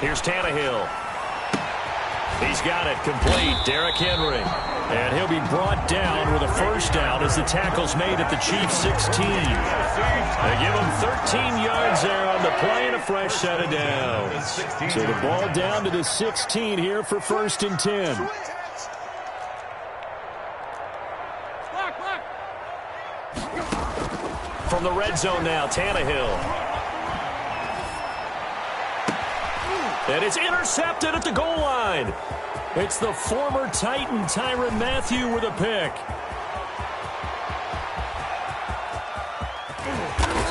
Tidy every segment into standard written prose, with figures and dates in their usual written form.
Here's Tannehill. He's got it complete. Derrick Henry. And he'll be brought down with a first down as the tackle's made at the Chiefs' 16. They give him 13 yards there on the play and a fresh set of downs. So the ball down to the 16 here for 1st and 10. From the red zone now, Tannehill. And it's intercepted at the goal line. It's the former Titan Tyrann Mathieu with a pick.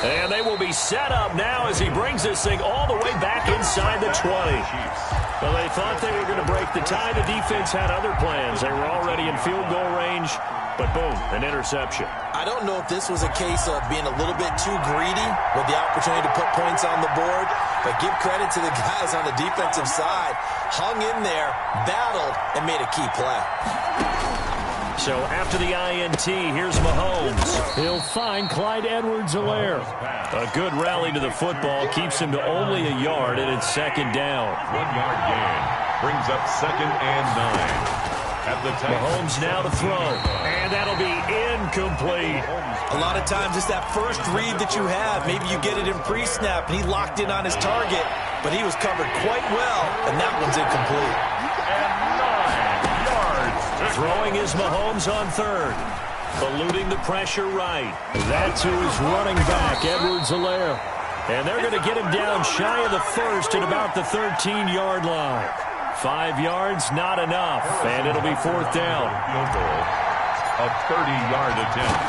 And they will be set up now as he brings this thing all the way back inside the 20. Well, they thought they were going to break the tie. The defense had other plans. They were already in field goal range, but boom, an interception. I don't know if this was a case of being a little bit too greedy with the opportunity to put points on the board, but give credit to the guys on the defensive side. Hung in there, battled, and made a key play. So after the INT, here's Mahomes. He'll find Clyde Edwards-Helaire. A good rally to the football keeps him to only a yard, and it's 2nd down. 1-yard gain brings up 2nd and 9. Mahomes now to throw, and that'll be incomplete. A lot of times it's that first read that you have. Maybe you get it in pre-snap, and he locked in on his target, but he was covered quite well, and that one's incomplete. And 9 yards. Throwing is Mahomes on 3rd. Eluding the pressure right. That's who is running back, Edwards-Helaire. And they're going to get him down shy of the 1st at about the 13-yard line. 5 yards, not enough, and it'll be 4th down. A 30-yard attempt.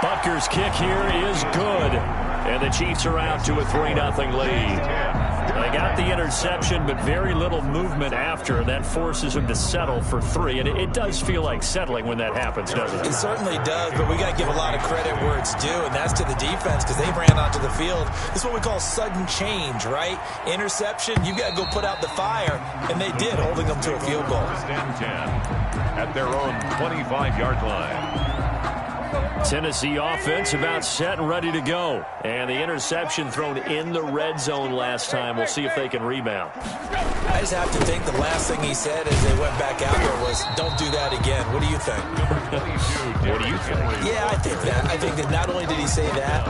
Butker's kick here is good, and the Chiefs are out to a 3-0 lead. They got the interception, but very little movement after, and that forces him to settle for 3, and it does feel like settling when that happens, doesn't it? It certainly does, but we got to give a lot of credit where it's due, and that's to the defense because they ran onto the field. This is what we call sudden change, right? Interception, you got to go put out the fire, and they did, holding them to a field goal. 10 at their own 25-yard line. Tennessee offense about set and ready to go. And the interception thrown in the red zone last time. We'll see if they can rebound. I just have to think the last thing he said as they went back out there was, don't do that again. What do you think? What do you think? Yeah, I think that. I think that not only did he say that,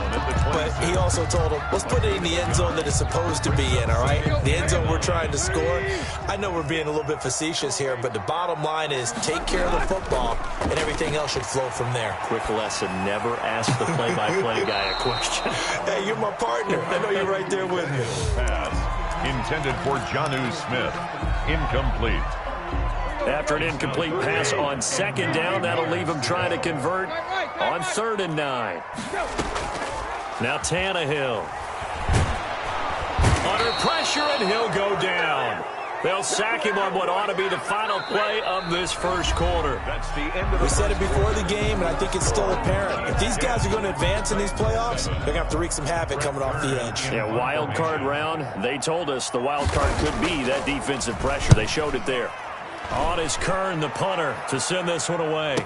but he also told him, let's put it in the end zone that it's supposed to be in, all right? The end zone we're trying to score. I know we're being a little bit facetious here, but the bottom line is take care of the football, and everything else should flow from there. Quick lesson, never ask the play-by-play guy a question. Hey, you're my partner. I know you're right there with me. Pass intended for Jonnu Smith. Incomplete. After an incomplete pass on 2nd down, that'll leave him trying to convert on 3rd and 9. Now Tannehill. Under pressure, and he'll go down. They'll sack him on what ought to be the final play of this first quarter. That's the end of the We said it before the game, and I think it's still apparent. If these guys are going to advance in these playoffs, they're going to have to wreak some havoc coming off the edge. Yeah, wild card round. They told us the wild card could be that defensive pressure. They showed it there. On is Kern, the punter, to send this one away.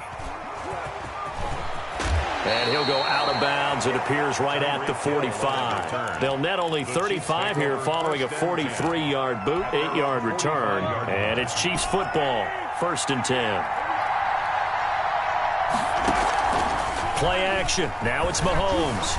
And he'll go out of bounds. It appears right at the 45. They'll net only 35 here following a 43-yard boot, 8-yard return. And it's Chiefs football, 1st and 10. Play action. Now it's Mahomes.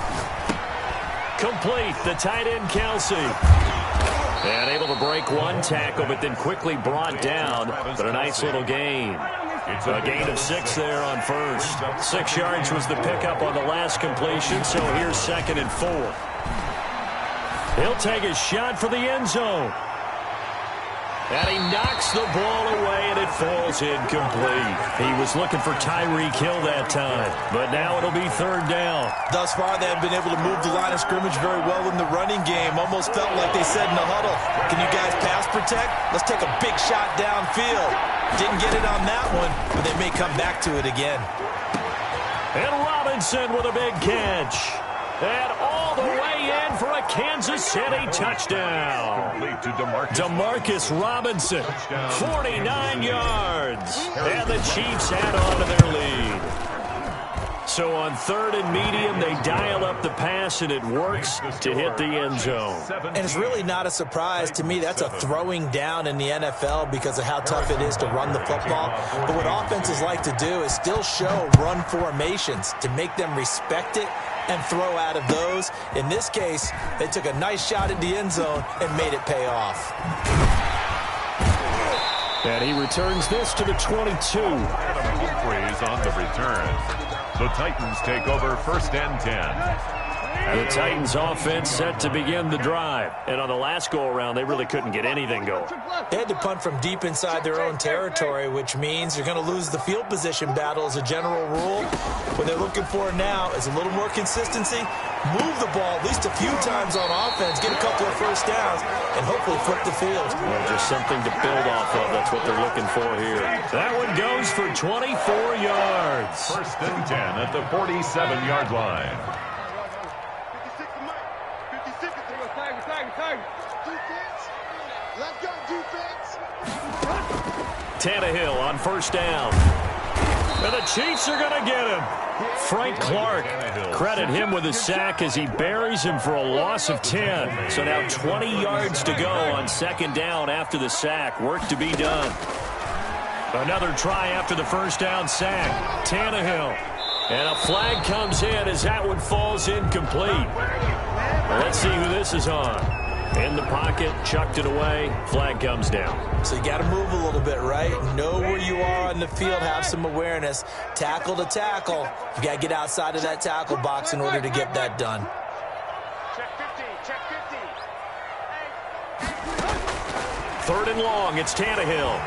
Complete. The tight end, Kelsey. And able to break one tackle, but then quickly brought down. But a nice little gain. A gain of 6 there on 1st. 6 yards was the pickup on the last completion, so here's 2nd and 4. He'll take a shot for the end zone. And he knocks the ball away, and it falls incomplete. He was looking for Tyreek Hill that time, but now it'll be 3rd down. Thus far, they have been able to move the line of scrimmage very well in the running game. Almost felt like they said in the huddle, can you guys pass protect? Let's take a big shot downfield. Didn't get it on that one, but they may come back to it again. And Robinson with a big catch. And all the way in for a Kansas City touchdown. Demarcus Robinson, 49 yards. And the Chiefs add on to their lead. So on 3rd and medium, they dial up the pass, and it works to hit the end zone. And it's really not a surprise to me. That's a throwing down in the NFL because of how tough it is to run the football. But what offenses like to do is still show run formations to make them respect it and throw out of those. In this case, they took a nice shot at the end zone and made it pay off. And he returns this to the 22. Adam Humphries on the return. The Titans take over 1st and 10. The Titans offense set to begin the drive. And on the last go-around, they really couldn't get anything going. They had to punt from deep inside their own territory, which means you're going to lose the field position battle as a general rule. What they're looking for now is a little more consistency, move the ball at least a few times on offense, get a couple of first downs, and hopefully flip the field. Well, just something to build off of. That's what they're looking for here. That one goes for 24 yards. 1st and 10 at the 47-yard line. Tannehill on 1st down. And the Chiefs are going to get him. Frank Clark, credit him with a sack as he buries him for a loss of 10. So now 20 yards to go on 2nd down after the sack. Work to be done. Another try after the 1st down sack. Tannehill. And a flag comes in as that one falls incomplete. Let's see who this is on. In the pocket, chucked it away, flag comes down. So you got to move a little bit, right? Know where you are on the field, have some awareness. Tackle to tackle. You got to get outside of that tackle box in order to get that done. Check 50. 3rd and long, it's Tannehill.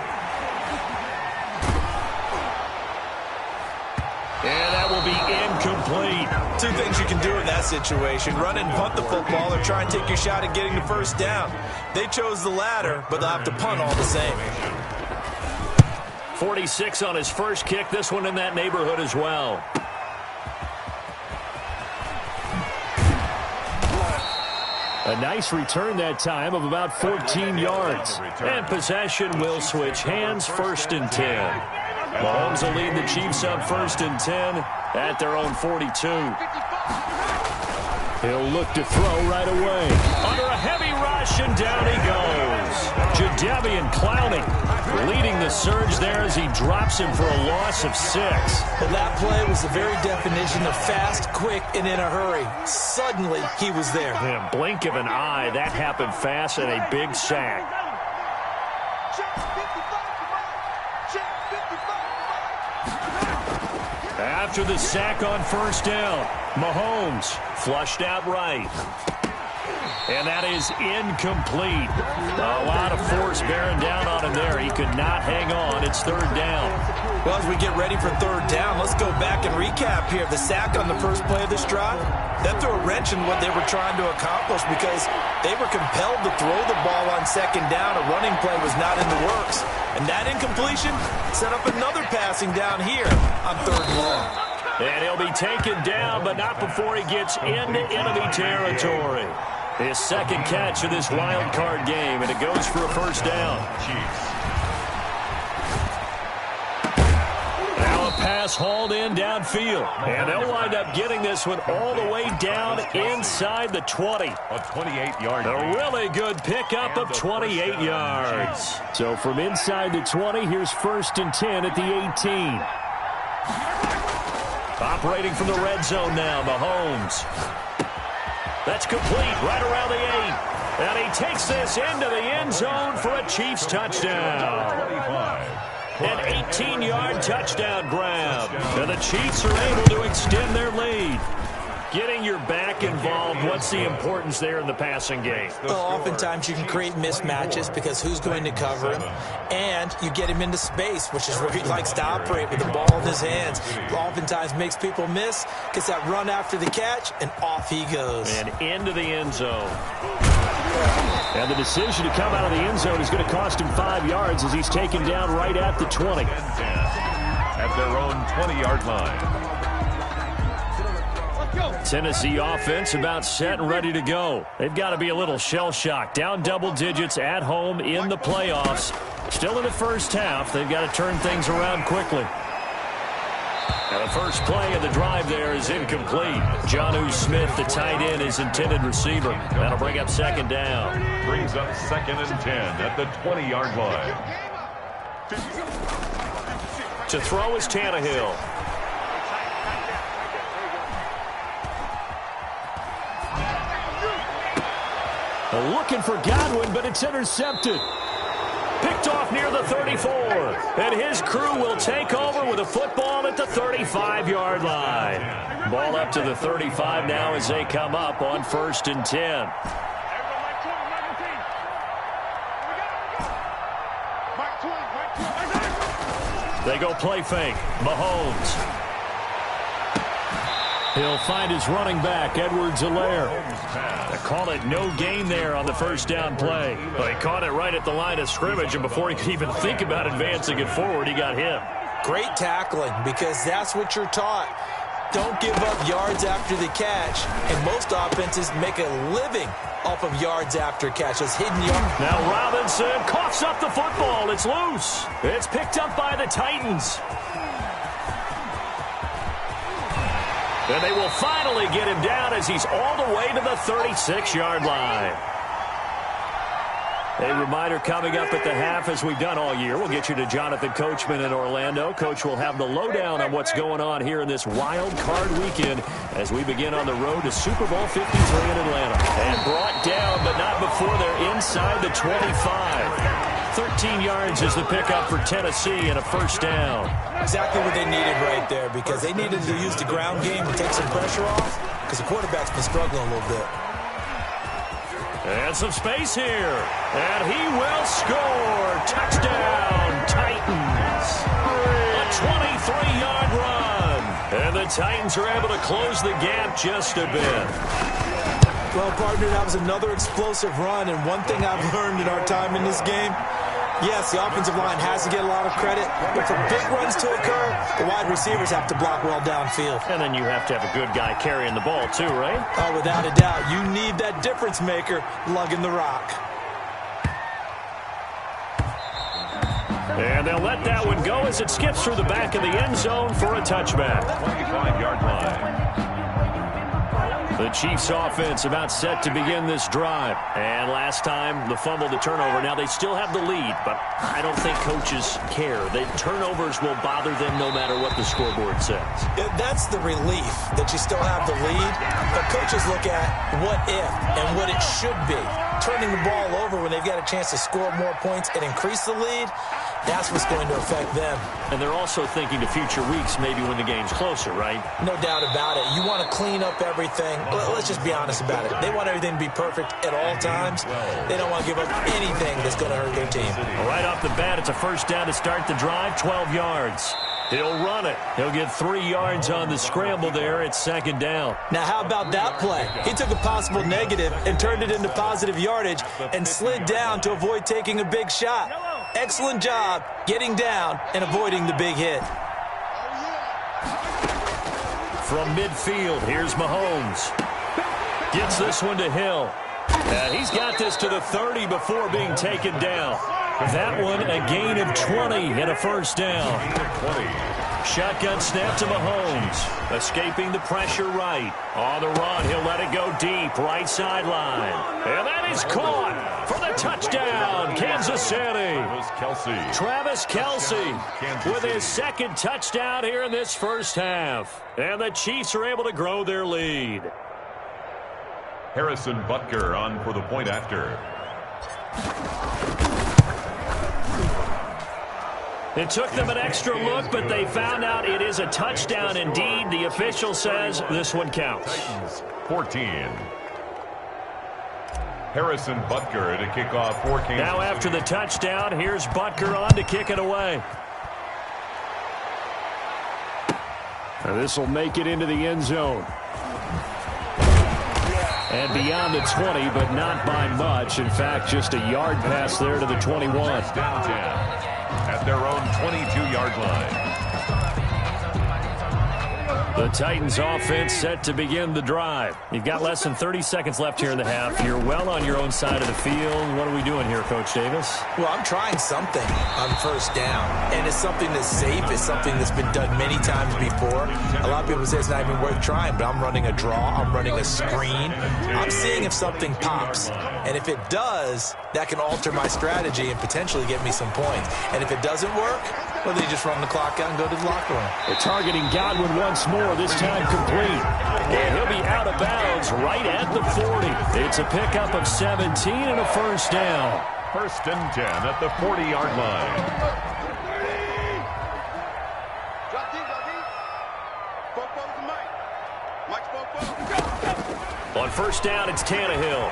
And that will be incomplete. Two things you can do in that situation. Run and punt the football or try and take your shot at getting the 1st down. They chose the latter, but they'll have to punt all the same. 46 on his first kick. This one in that neighborhood as well. A nice return that time of about 14 yards. And possession will switch hands, 1st and 10. Mahomes will lead the Chiefs up 1st and 10 at their own 42. He'll look to throw right away. Under a heavy rush, and down he goes. Jadeveon Clowney leading the surge there as he drops him for a loss of 6. Well, that play was the very definition of fast, quick, and in a hurry. Suddenly, he was there. In a blink of an eye, that happened fast and a big sack. After the sack on 1st down, Mahomes flushed out right. And that is incomplete. A lot of force bearing down on him there. He could not hang on. It's 3rd down. Well, as we get ready for 3rd down, let's go back and recap here. The sack on the first play of this drive, that threw a wrench in what they were trying to accomplish because they were compelled to throw the ball on 2nd down. A running play was not in the works. And that incompletion set up another passing down here on 3rd and long. And he'll be taken down, but not before he gets into enemy territory. His 2nd catch of this wild card game, and it goes for a 1st down. Now a pass hauled in downfield, and they'll wind up getting this one all the way down inside the 20. A 28-yard. A really good pickup of 28 yards. So from inside the 20, here's 1st and 10 at the 18. Operating from the red zone now, Mahomes. That's complete right around the 8. And he takes this into the end zone for a Chiefs touchdown. An 18-yard touchdown grab. And the Chiefs are able to extend their lead. Getting your back involved, what's the importance there in the passing game? Well, oftentimes you can create mismatches because who's going to cover him, and you get him into space, which is where he likes to operate with the ball in his hands. Oftentimes makes people miss, gets that run after the catch, and off he goes. And into the end zone. And the decision to come out of the end zone is going to cost him 5 yards as he's taken down right at the 20. At their own 20-yard line. Tennessee offense about set and ready to go. They've got to be a little shell-shocked. Down double digits at home in the playoffs. Still in the first half. They've got to turn things around quickly. And the first play of the drive there is incomplete. Jonnu Smith, the tight end, is intended receiver. That'll bring up second down. Brings up 2nd and 10 at the 20-yard line. To throw is Tannehill. Looking for Godwin, but it's intercepted. Picked off near the 34. And his crew will take over with a football at the 35-yard line. Ball up to the 35 now as they come up on 1st and 10. They go play fake. Mahomes. He'll find his running back, Edwards-Helaire. They call it no gain there on the first down play. Well, he caught it right at the line of scrimmage, and before he could even think about advancing it forward, he got hit. Great tackling, because that's what you're taught. Don't give up yards after the catch, and most offenses make a living off of yards after catch. Those hidden yards. Now Robinson coughs up the football. It's loose. It's picked up by the Titans. And they will finally get him down as he's all the way to the 36-yard line. A reminder coming up at the half, as we've done all year. We'll get you to Jonathan Coachman in Orlando. Coach will have the lowdown on what's going on here in this wild card weekend as we begin on the road to Super Bowl 53 in Atlanta. And brought down, but not before they're inside the 25. 13 yards is the pickup for Tennessee and a first down. Exactly what they needed right there, because they needed to use the ground game to take some pressure off, because the quarterback's been struggling a little bit. And some space here. And he will score. Touchdown, Titans. A 23-yard run. And the Titans are able to close the gap just a bit. Well, partner, that was another explosive run, and one thing I've learned in our time in this game, yes, the offensive line has to get a lot of credit, but for big runs to occur, the wide receivers have to block well downfield. And then you have to have a good guy carrying the ball too, right? Oh, without a doubt. You need that difference maker lugging the rock. And they'll let that one go as it skips through the back of the end zone for a touchback. 25-yard line. The Chiefs offense about set to begin this drive. And last time, the fumble, the turnover. Now they still have the lead, but I don't think coaches care. The turnovers will bother them no matter what the scoreboard says. That's the relief that you still have the lead. But coaches look at what if and what it should be. Turning the ball over when they've got a chance to score more points and increase the lead, that's what's going to affect them. And they're also thinking to future weeks, maybe when the game's closer, right? No doubt about it. You want to clean up everything. Let's just be honest about it. They want everything to be perfect at all times. They don't want to give up anything that's going to hurt their team. Right off the bat, it's a first down to start the drive, 12 yards. He'll run it. He'll get 3 yards on the scramble there. It's second down. Now, how about that play? He took a possible negative and turned it into positive yardage and slid down to avoid taking a big shot. Excellent job getting down and avoiding the big hit. From midfield, here's Mahomes. Gets this one to Hill. And he's got this to the 30 before being taken down. That one, a gain of 20 and a first down. 20. Shotgun snap to Mahomes. Escaping the pressure right. On the run, he'll let it go deep. Right sideline. And that is caught for the touchdown, Kansas City. Travis Kelce with his second touchdown here in this first half. And the Chiefs are able to grow their lead. Harrison Butker on for the point after. It took them an extra look, but they found out it is a touchdown indeed. The official says this one counts. Titans 14. Harrison Butker to kick off for Kansas. Now after the touchdown, here's Butker on to kick it away. This will make it into the end zone. And beyond the 20, but not by much. In fact, just a yard pass there to the 21. Down 10 at their own 22-yard line. The Titans offense set to begin the drive. You've got less than 30 seconds left here in the half. You're well on your own side of the field. What are we doing here, Coach Davis? Well, I'm trying something on first down, and it's something that's safe. It's something that's been done many times before. A lot of people say it's not even worth trying, but I'm running a draw. I'm running a screen. I'm seeing if something pops, and if it does, that can alter my strategy and potentially get me some points. And if it doesn't work, well, they just run the clock out and go to the locker room. They're targeting Godwin once more, this time complete. And he'll be out of bounds right at the 40. It's a pickup of 17 and a first down. First and 10 at the 40-yard line. On first down, it's Tannehill.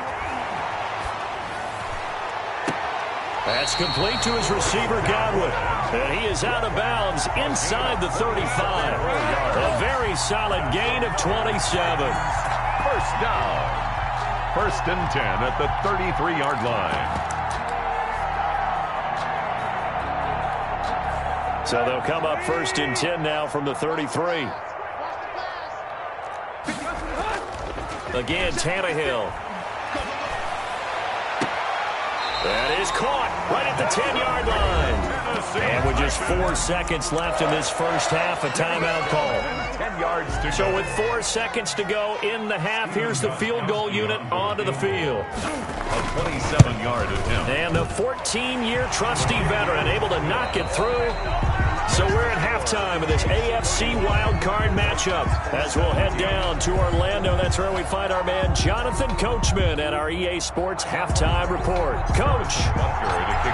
That's complete to his receiver, Godwin. And he is out of bounds inside the 35. A very solid gain of 27. First down. First and 10 at the 33-yard line. So they'll come up first and 10 now from the 33. Again, Tannehill. That is caught right at the 10-yard line. And with just 4 seconds left in this first half, a timeout call. 10 yards to go. So with 4 seconds to go in the half, here's the field goal unit onto the field. A 27-yard attempt. And the 14-year trusty veteran able to knock it through. So we're at halftime of this AFC wildcard matchup as we'll head down to Orlando. That's where we find our man Jonathan Coachman at our EA Sports Halftime Report. Coach,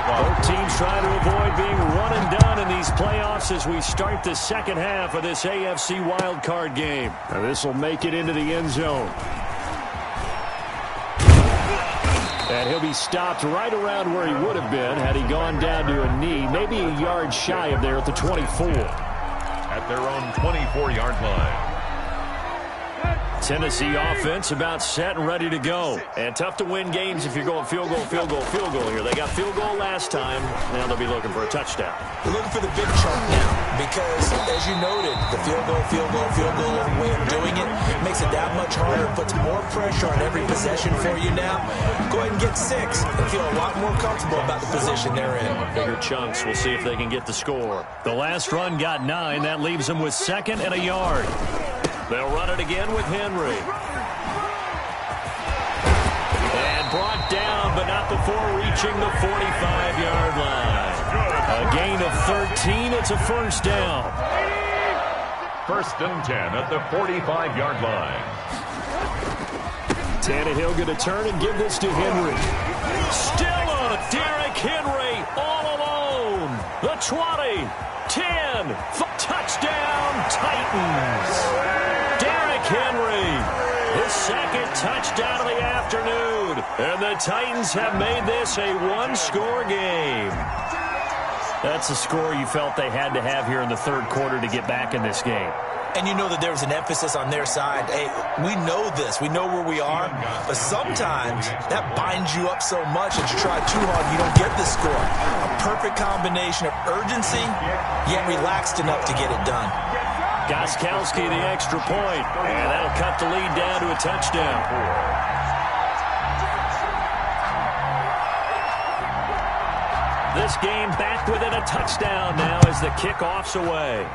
both teams trying to avoid being run and done in these playoffs as we start the second half of this AFC wildcard game. Now this will make it into the end zone. And he'll be stopped right around where he would have been had he gone down to a knee, maybe a yard shy of there at the 24. At their own 24-yard line. Tennessee offense about set and ready to go. And tough to win games if you're going field goal, field goal, field goal here. They got field goal last time. Now they'll be looking for a touchdown. They're looking for the big chunk now because, as you noted, the field goal way of doing it makes it that much harder. It puts more pressure on every possession for you now. Go ahead and get 6 and feel a lot more comfortable about the position they're in. Bigger chunks. We'll see if they can get the score. The last run got 9. That leaves them with 2nd and a yard. They'll run it again with Henry. And brought down, but not before reaching the 45-yard line. A gain of 13. It's a first down. First and 10 at the 45-yard line. Tannehill going to turn and give this to Henry. Still on it. Derrick Henry all alone. The 20, 10, touchdown Titans. Henry, his second touchdown of the afternoon. And the Titans have made this a one-score game. That's a score you felt they had to have here in the third quarter to get back in this game. And you know that there was an emphasis on their side. Hey, we know this. We know where we are. But sometimes that binds you up so much that you try too hard, you don't get the score. A perfect combination of urgency, yet relaxed enough to get it done. Gostkowski the extra point, and that'll cut the lead down to a touchdown. This game back within a touchdown now as the kickoff's away.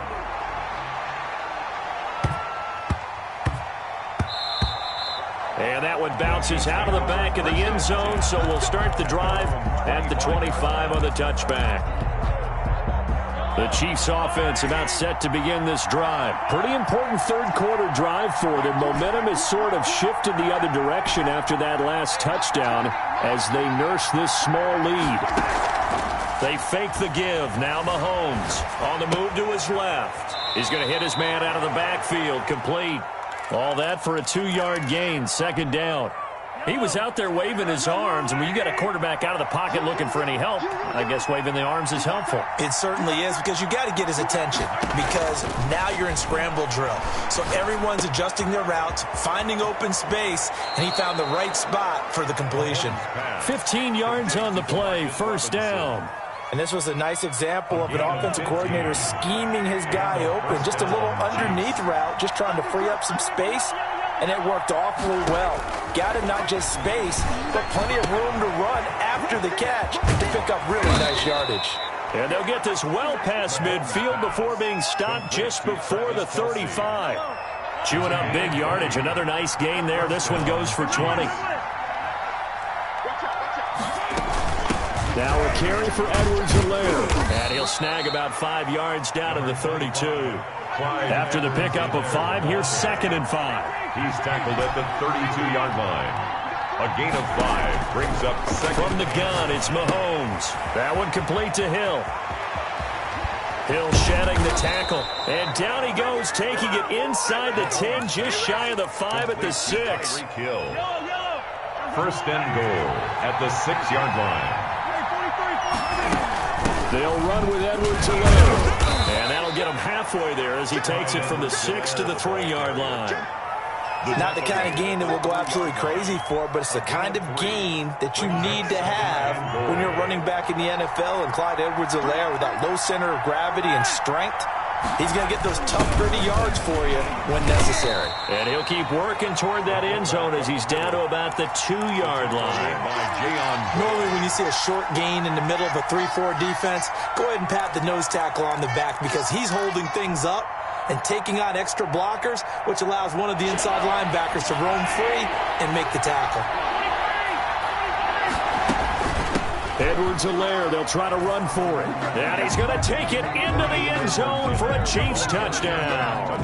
And that one bounces out of the back of the end zone, so we'll start the drive at the 25 on the touchback. The Chiefs offense about set to begin this drive. Pretty important third quarter drive for them. Momentum has sort of shifted the other direction after that last touchdown as they nurse this small lead. They fake the give. Now Mahomes on the move to his left. He's going to hit his man out of the backfield. Complete. All that for a 2-yard gain. Second down. He was out there waving his arms, and when you got a quarterback out of the pocket looking for any help, I guess waving the arms is helpful. It certainly is, because you got to get his attention, because now you're in scramble drill. So everyone's adjusting their routes, finding open space, and he found the right spot for the completion. 15 yards on the play, first down. And this was a nice example of an offensive coordinator scheming his guy open. Just a little underneath route, just trying to free up some space, and it worked awfully well. Got him not just space, but plenty of room to run after the catch to pick up really nice yardage. And they'll get this well past midfield before being stopped just before the 35. Chewing up big yardage. Another nice gain there. This one goes for 20. Now a carry for Edwards-Helaire. And he'll snag about 5 yards down to the 32. After the pickup of 5, here's 2nd and 5. He's tackled at the 32-yard line. A gain of 5 brings up 2nd. From the gun, it's Mahomes. That one complete to Hill. Hill shedding the tackle. And down he goes, taking it inside the 10, just shy of the 5 at the 6. First and goal at the 6-yard line. They'll run with Edwards-Helaire. And that'll get him halfway there as he takes it from the 6 to the 3-yard line. Not the kind of game that we'll go absolutely crazy for, but it's the kind of game that you need to have when you're running back in the NFL. And Clyde Edwards-Helaire, with that low center of gravity and strength, he's going to get those tough, gritty yards for you when necessary. And he'll keep working toward that end zone as he's down to about the 2-yard line. Normally when you see a short gain in the middle of a 3-4 defense, go ahead and pat the nose tackle on the back because he's holding things up and taking on extra blockers, which allows one of the inside linebackers to roam free and make the tackle. Edwards-Helaire, they'll try to run for it. And he's going to take it into the end zone for a Chiefs touchdown.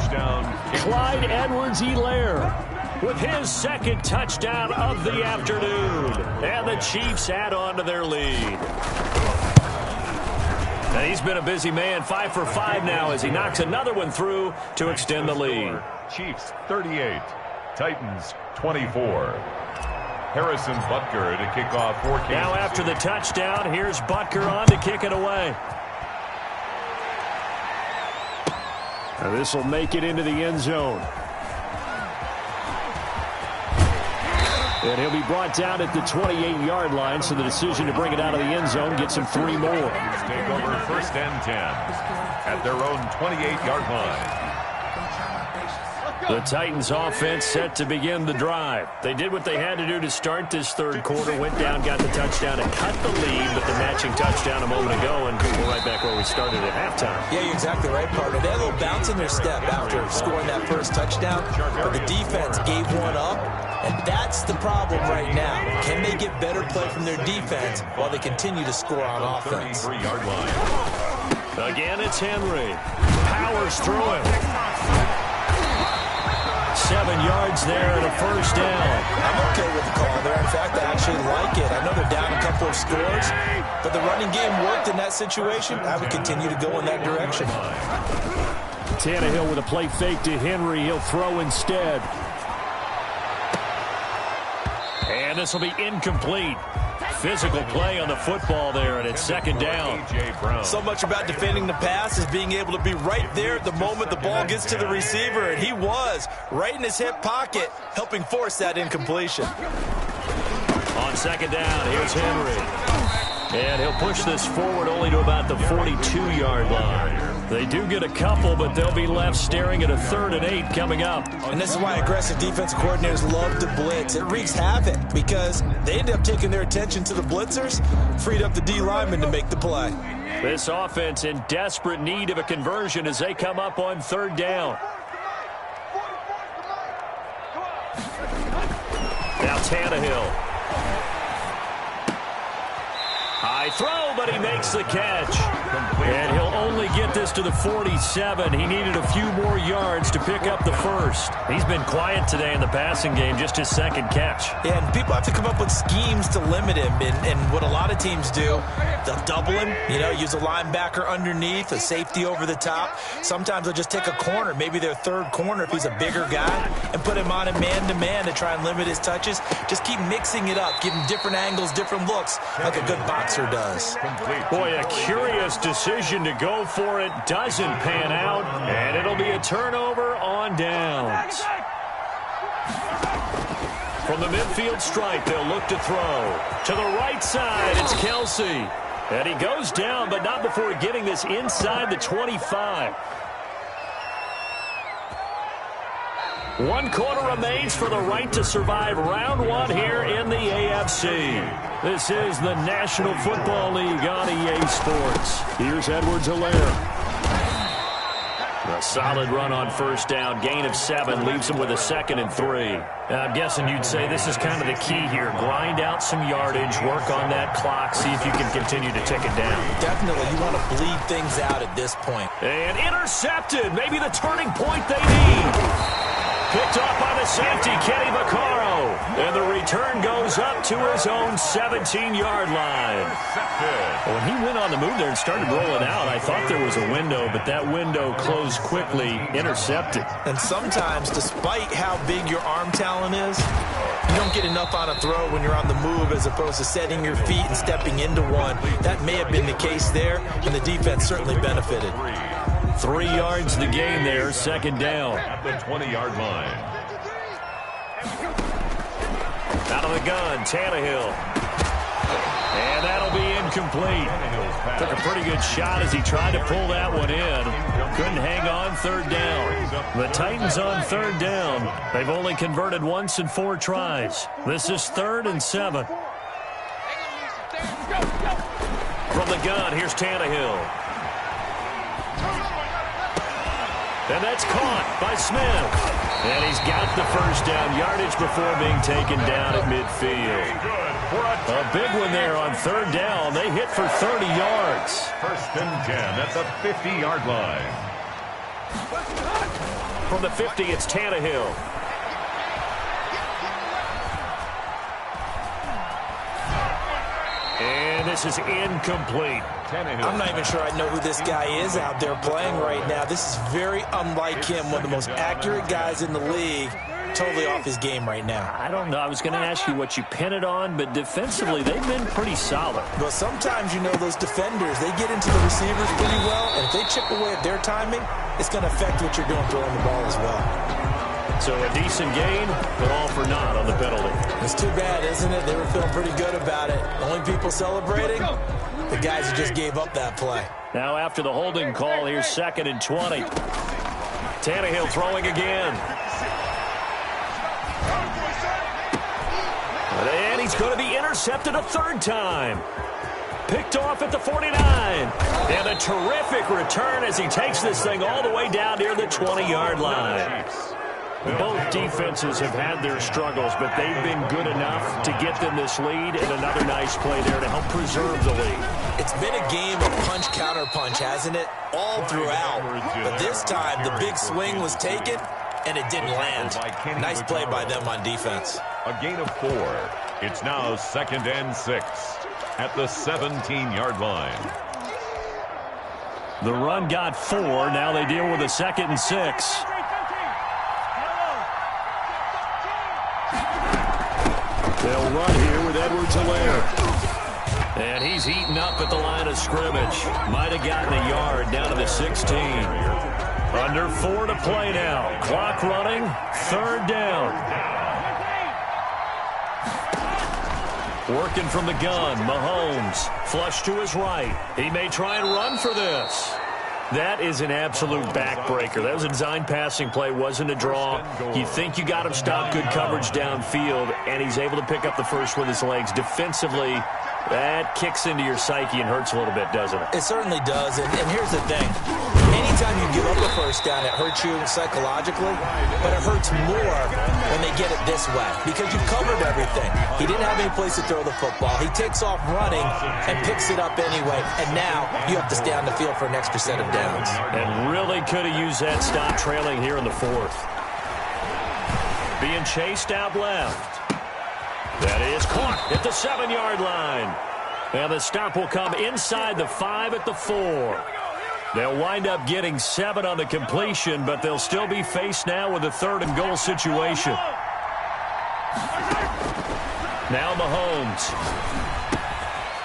Clyde Edwards-Helaire with his 2nd touchdown of the afternoon. And the Chiefs add on to their lead. And he's been a busy man, 5 for 5 now as he knocks another one through to extend the lead. Chiefs 38, Titans 24. Harrison Butker to kick off for Kansas. Now after the touchdown, here's Butker on to kick it away. And this will make it into the end zone. And he'll be brought down at the 28-yard line, so the decision to bring it out of the end zone gets him 3 more. Take over 1st and 10 at their own 28-yard line. The Titans offense set to begin the drive. They did what they had to do to start this 3rd quarter, went down, got the touchdown, and cut the lead with the matching touchdown a moment ago, and we're right back where we started at halftime. Yeah, you're exactly right, partner. They had a little bounce in their step after scoring that first touchdown, but the defense gave one up, and that's the problem right now. Can they get better play from their defense while they continue to score on offense? 33-yard line. Again, it's Henry. Powers through it. 7 yards there and a 1st down. I'm okay with the call there. In fact, I actually like it. I know they're down a couple of scores, but the running game worked in that situation. I would continue to go in that direction. Tannehill with a play fake to Henry. He'll throw instead. And this will be incomplete. Physical play on the football there, and it's 2nd down. So much about defending the pass is being able to be right there at the moment the ball gets to the receiver, and he was right in his hip pocket, helping force that incompletion. On 2nd down, here's Henry. And he'll push this forward only to about the 42-yard line. They do get a couple, but they'll be left staring at a 3rd and 8 coming up. And this is why aggressive defensive coordinators love to blitz. It wreaks havoc because they end up taking their attention to the blitzers, freed up the D lineman to make the play. This offense in desperate need of a conversion as they come up on 3rd down. Now Tannehill. High throw, but he makes the catch. And he'll only get this to the 47. He needed a few more yards to pick up the 1st. He's been quiet today in the passing game, just his 2nd catch. Yeah, and people have to come up with schemes to limit him. And what a lot of teams do, they'll double him, use a linebacker underneath, a safety over the top. Sometimes they'll just take a corner, maybe their 3rd corner if he's a bigger guy, and put him on a man-to-man to try and limit his touches. Just keep mixing it up, give him different angles, different looks, like a good boxer does. Boy, a curious decision to go for it. Doesn't pan out, and it'll be a turnover on downs. From the midfield stripe, they'll look to throw. To the right side, it's Kelsey. And he goes down, but not before getting this inside the 25. 1 quarter remains for the right to survive round 1 here in the AFC. This is the National Football League on EA Sports. Here's Edwards-Helaire. A solid run on first down. Gain of 7 leaves him with a 2nd and 3. I'm guessing you'd say this is kind of the key here. Grind out some yardage, work on that clock, see if you can continue to tick it down. Definitely. You want to bleed things out at this point. And intercepted. Maybe the turning point they need. Picked off by the safety, Kenny Vaccaro. And the return goes up to his own 17-yard line. When he went on the move there and started rolling out, I thought there was a window, but that window closed quickly, intercepted. And sometimes, despite how big your arm talent is, you don't get enough on a throw when you're on the move as opposed to setting your feet and stepping into one. That may have been the case there, and the defense certainly benefited. 3 yards the gain there, 2nd down. At the 20-yard line. Out of the gun, Tannehill. And that'll be incomplete. Took a pretty good shot as he tried to pull that one in. Couldn't hang on 3rd down. The Titans on 3rd down. They've only converted once in 4 tries. This is 3rd and 7. From the gun, here's Tannehill. And that's caught by Smith. And he's got the first down yardage before being taken down at midfield. A big one there on 3rd down. They hit for 30 yards. 1st and 10 at the 50-yard line. From the 50, it's Tannehill. And this is incomplete. I'm not even sure I know who this guy is out there playing right now. This is very unlike him, one of the most accurate guys in the league. Totally off his game right now. I don't know. I was going to ask you what you pin it on, but defensively, they've been pretty solid. But sometimes, you know, those defenders, they get into the receivers pretty well, and if they chip away at their timing, it's going to affect what you're doing throwing the ball as well. So a decent gain, but all for naught on the penalty. It's too bad, isn't it? They were feeling pretty good about it. Only people celebrating, the guys who just gave up that play. Now after the holding call, here's 2nd and 20. Tannehill throwing again. And he's going to be intercepted a 3rd time. Picked off at the 49. And a terrific return as he takes this thing all the way down near the 20-yard line. Both defenses have had their struggles, but they've been good enough to get them this lead, and another nice play there to help preserve the lead. It's been a game of punch-counter-punch, hasn't it? All throughout. But this time, the big swing was taken, and it didn't land. Nice play by them on defense. A gain of 4. It's now 2nd and 6 at the 17-yard line. The run got 4. Now they deal with a 2nd and 6. They'll run here with Edwards-Helaire. And he's eaten up at the line of scrimmage. Might have gotten a yard down to the 16. Under 4 to play now. Clock running. 3rd down. Working from the gun. Mahomes. Flush to his right. He may try and run for this. That is an absolute backbreaker. That was a design passing play, wasn't a draw. You think you got him stopped, good coverage downfield, and he's able to pick up the first with his legs. Defensively, that kicks into your psyche and hurts a little bit, doesn't it? It certainly does, and here's the thing. Anytime you give up a first down, it hurts you psychologically, but it hurts more when they get it this way because you've covered everything. He didn't have any place to throw the football. He takes off running and picks it up anyway, and now you have to stay on the field for an extra set of downs. And really could have used that stop trailing here in the 4th. Being chased out left. That is caught at the 7-yard line. And the stop will come inside the 5 at the 4. They'll wind up getting 7 on the completion, but they'll still be faced now with a 3rd and goal situation. Now Mahomes.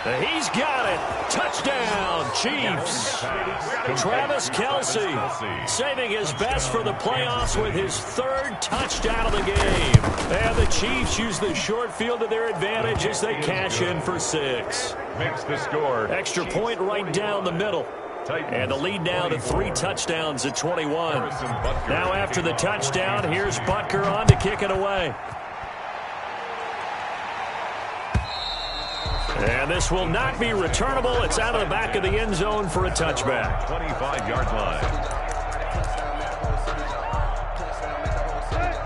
He's got it. Touchdown, Chiefs. Travis Kelce saving his best for the playoffs with his third touchdown of the game. And the Chiefs use the short field to their advantage as they cash in for 6. Makes the score. Extra point right down the middle. And the lead now to 3 touchdowns at 21. Now after the touchdown, here's Butker on to kick it away. And this will not be returnable. It's out of the back of the end zone for a touchback. 25-yard line.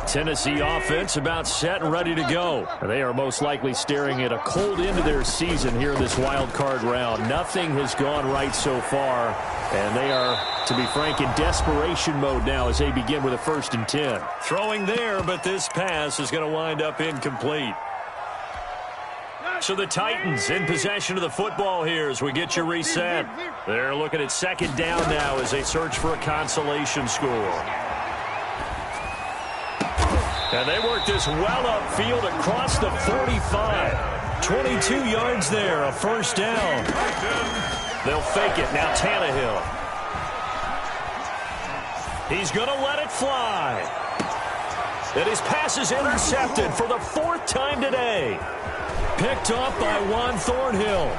Tennessee offense about set and ready to go. They are most likely staring at a cold end to their season here in this wild card round. Nothing has gone right so far, and they are, to be frank, in desperation mode now as they begin with a 1st and 10. Throwing there, but this pass is going to wind up incomplete. So the Titans in possession of the football here as we get you reset. They're looking at 2nd down now as they search for a consolation score. And they work this well upfield across the 45. 22 yards there, a 1st down. They'll fake it. Now Tannehill. He's going to let it fly. And his pass is intercepted for the 4th time today. Picked up by Juan Thornhill.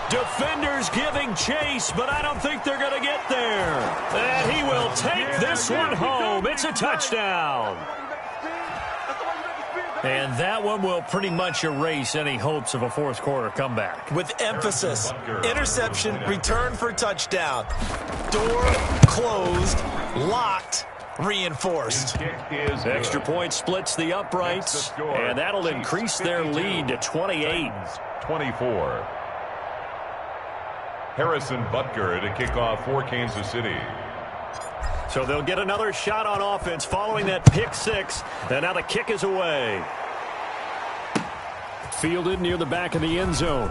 Defenders giving chase, but I don't think they're going to get there. And he will take this one home. It's a touchdown. And that one will pretty much erase any hopes of a 4th quarter comeback. With emphasis, interception, return for touchdown. Door closed, locked, reinforced. Extra point splits the uprights, and that'll increase their lead to 28. 24. Harrison Butker to kick off for Kansas City. So they'll get another shot on offense following that pick 6, and now the kick is away. Fielded near the back of the end zone.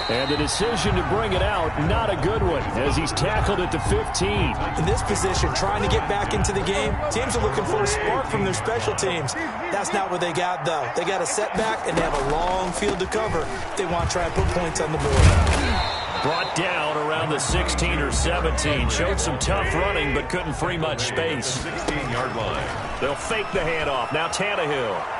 And the decision to bring it out, not a good one, as he's tackled at the 15. In this position, trying to get back into the game, teams are looking for a spark from their special teams. That's not what they got, though. They got a setback, and they have a long field to cover if they want to try and put points on the board. Brought down around the 16 or 17. Showed some tough running, but couldn't free much space. 16-yard line. They'll fake the handoff. Now Tannehill.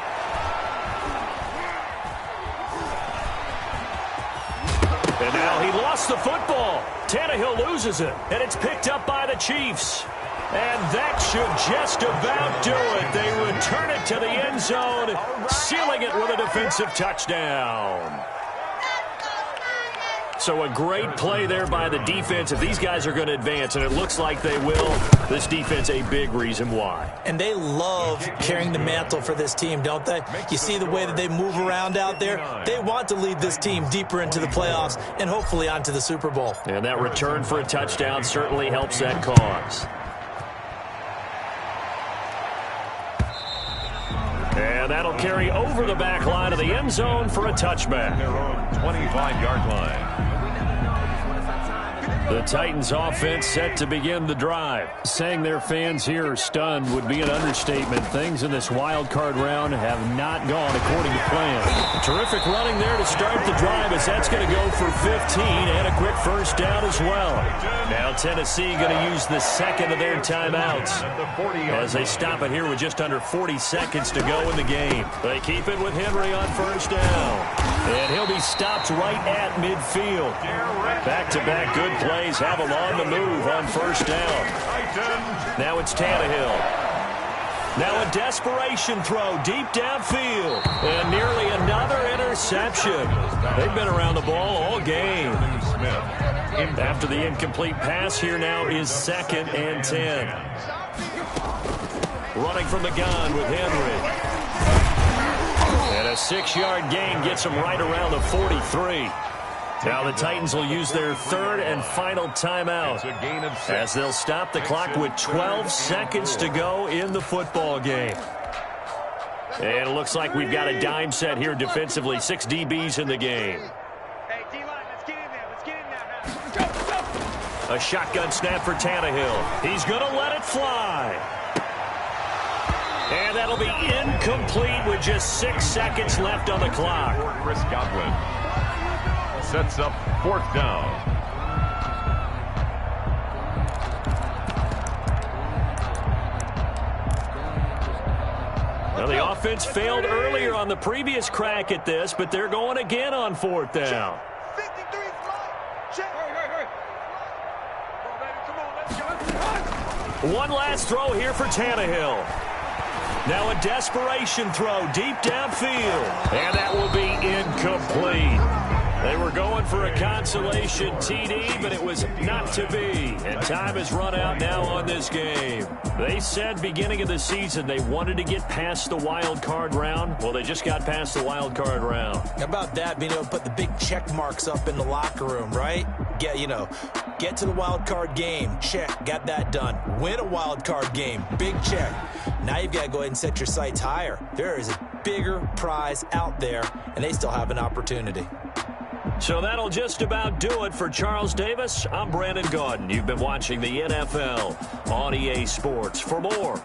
And now he lost the football. Tannehill loses it, and it's picked up by the Chiefs. And that should just about do it. They return it to the end zone, sealing it with a defensive touchdown. So a great play there by the defense. If these guys are going to advance, and it looks like they will, this defense a big reason why. And they love carrying the mantle for this team, don't they? You see the way that they move around out there? They want to lead this team deeper into the playoffs and hopefully onto the Super Bowl. And that return for a touchdown certainly helps that cause. And that'll carry over the back line of the end zone for a touchback. Their own 25-yard line. The Titans offense set to begin the drive. Saying their fans here are stunned would be an understatement. Things in this wild card round have not gone according to plan. Terrific running there to start the drive as that's going to go for 15 and a quick 1st down as well. Now Tennessee going to use the 2nd of their timeouts as they stop it here with just under 40 seconds to go in the game. They keep it with Henry on 1st down. And he'll be stopped right at midfield. Back-to-back good plays have him on the move on 1st down. Now it's Tannehill. Now a desperation throw deep downfield. And nearly another interception. They've been around the ball all game. After the incomplete pass, here now is 2nd and 10. Running from the gun with Henry. And a 6-yard gain gets them right around the 43. Now the Titans will use their 3rd and final timeout as they'll stop the clock with 12 seconds to go in the football game. And it looks like we've got a dime set here defensively. 6 DBs in the game. Hey, D-line, let's get in there. Let's get in there now. Let's go. A shotgun snap for Tannehill. He's going to let it fly. And that'll be incomplete with just 6 seconds left on the clock. Chris Godwin sets up 4th down. Well, the offense failed earlier on the previous crack at this, but they're going again on 4th down. 53 flight. Check. Hurry. Come on, baby. Come on. Let's go. One last throw here for Tannehill. Now a desperation throw deep downfield. And that will be incomplete. They were going for a consolation TD, but it was not to be. And time has run out now on this game. They said beginning of the season they wanted to get past the wild card round. Well, they just got past the wild card round. How about that, being able to put the big check marks up in the locker room, right? Get to the wild card game. Check. Got that done. Win a wild card game. Big check. Now you've got to go ahead and set your sights higher. There is a bigger prize out there, and they still have an opportunity. So that'll just about do it for Charles Davis. I'm Brandon Gaudin. You've been watching the NFL on EA Sports. For more